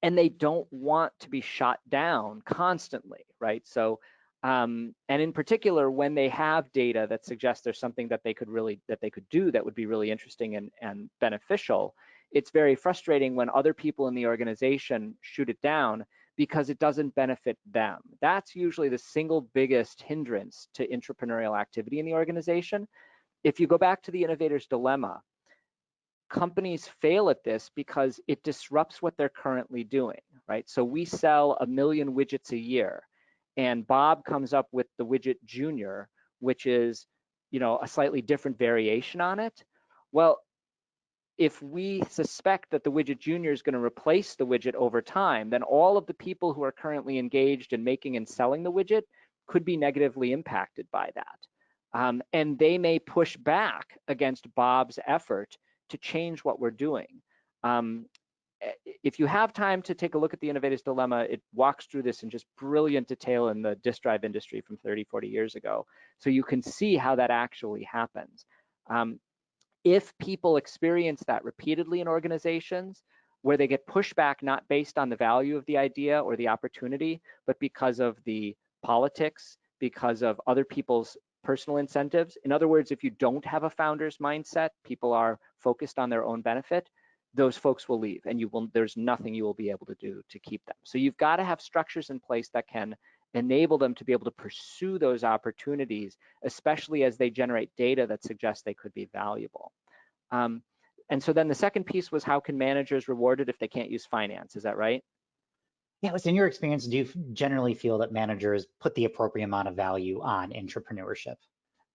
And they don't want to be shot down constantly, right? So, and in particular, when they have data that suggests there's something that they could do that would be really interesting and beneficial, it's very frustrating when other people in the organization shoot it down because it doesn't benefit them. That's usually the single biggest hindrance to entrepreneurial activity in the organization. If you go back to the innovator's dilemma, companies fail at this because it disrupts what they're currently doing, right? So we sell 1 million widgets a year, and Bob comes up with the widget Junior, which is, a slightly different variation on it. Well, if we suspect that the widget Junior is going to replace the widget over time, then all of the people who are currently engaged in making and selling the widget could be negatively impacted by that. And they may push back against Bob's effort to change what we're doing. If you have time to take a look at the Innovator's Dilemma, it walks through this in just brilliant detail in the disk drive industry from 30, 40 years ago. So you can see how that actually happens. If people experience that repeatedly in organizations, where they get pushback not based on the value of the idea or the opportunity, but because of the politics, because of other people's personal incentives. In other words, if you don't have a founder's mindset, people are focused on their own benefit, those folks will leave, and there's nothing you will be able to do to keep them. So you've got to have structures in place that can enable them to be able to pursue those opportunities, especially as they generate data that suggests they could be valuable. And so then the second piece was, how can managers reward it if they can't use finance? Is that right? Yeah, in your experience, do you generally feel that managers put the appropriate amount of value on entrepreneurship?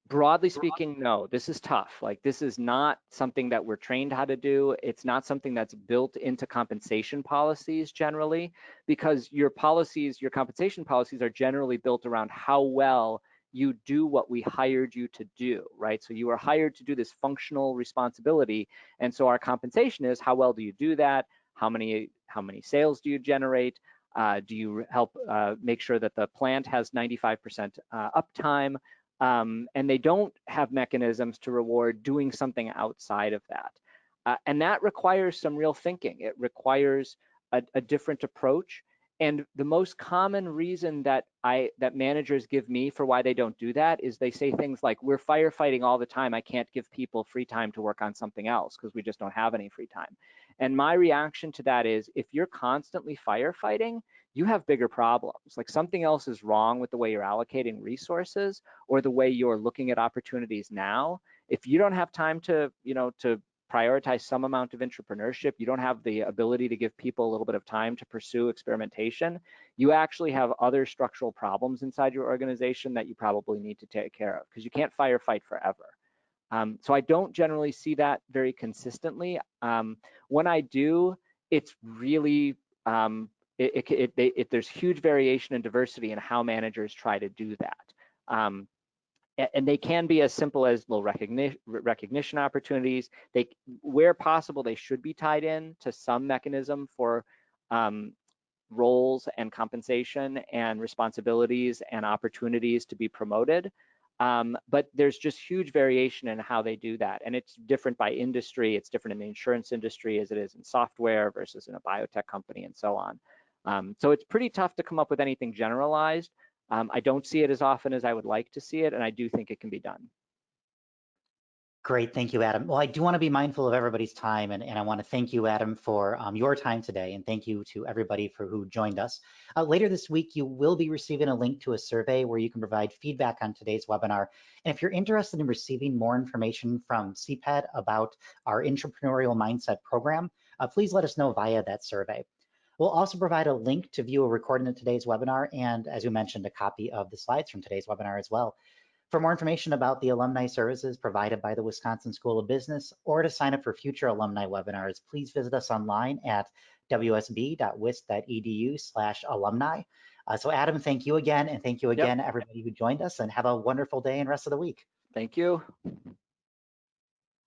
Broadly speaking, no. This is tough. Like, this is not something that we're trained how to do. It's not something that's built into compensation policies generally, because your compensation policies are generally built around how well you do what we hired you to do, right? So you are hired to do this functional responsibility, and so our compensation is, how well do you do that? How many sales do you generate? Do you help make sure that the plant has 95% uptime? And they don't have mechanisms to reward doing something outside of that. And that requires some real thinking. It requires a different approach. And the most common reason that managers give me for why they don't do that is they say things like, we're firefighting all the time. I can't give people free time to work on something else because we just don't have any free time. And my reaction to that is, if you're constantly firefighting, you have bigger problems. Like, something else is wrong with the way you're allocating resources or the way you're looking at opportunities now. If you don't have time to prioritize some amount of intrapreneurship, you don't have the ability to give people a little bit of time to pursue experimentation, you actually have other structural problems inside your organization that you probably need to take care of, because you can't firefight forever. So I don't generally see that very consistently. When I do, it's really, there's huge variation and diversity in how managers try to do that. And they can be as simple as little recognition opportunities. Where possible, they should be tied in to some mechanism for roles and compensation and responsibilities and opportunities to be promoted. But there's just huge variation in how they do that. And it's different by industry. It's different in the insurance industry as it is in software versus in a biotech company and so on. So it's pretty tough to come up with anything generalized. I don't see it as often as I would like to see it, and I do think it can be done. Great, thank you, Adam. Well, I do want to be mindful of everybody's time, and I want to thank you, Adam, for your time today, and thank you to everybody for who joined us. Later this week, you will be receiving a link to a survey where you can provide feedback on today's webinar. And if you're interested in receiving more information from CPED about our Intrapreneurial Mindset program, please let us know via that survey. We'll also provide a link to view a recording of today's webinar, and as we mentioned, a copy of the slides from today's webinar as well. For more information about the alumni services provided by the Wisconsin School of Business, or to sign up for future alumni webinars, please visit us online at wsb.wisc.edu/alumni. So Adam, thank you again, and thank you again, everybody who joined us, and have a wonderful day and rest of the week. Thank you.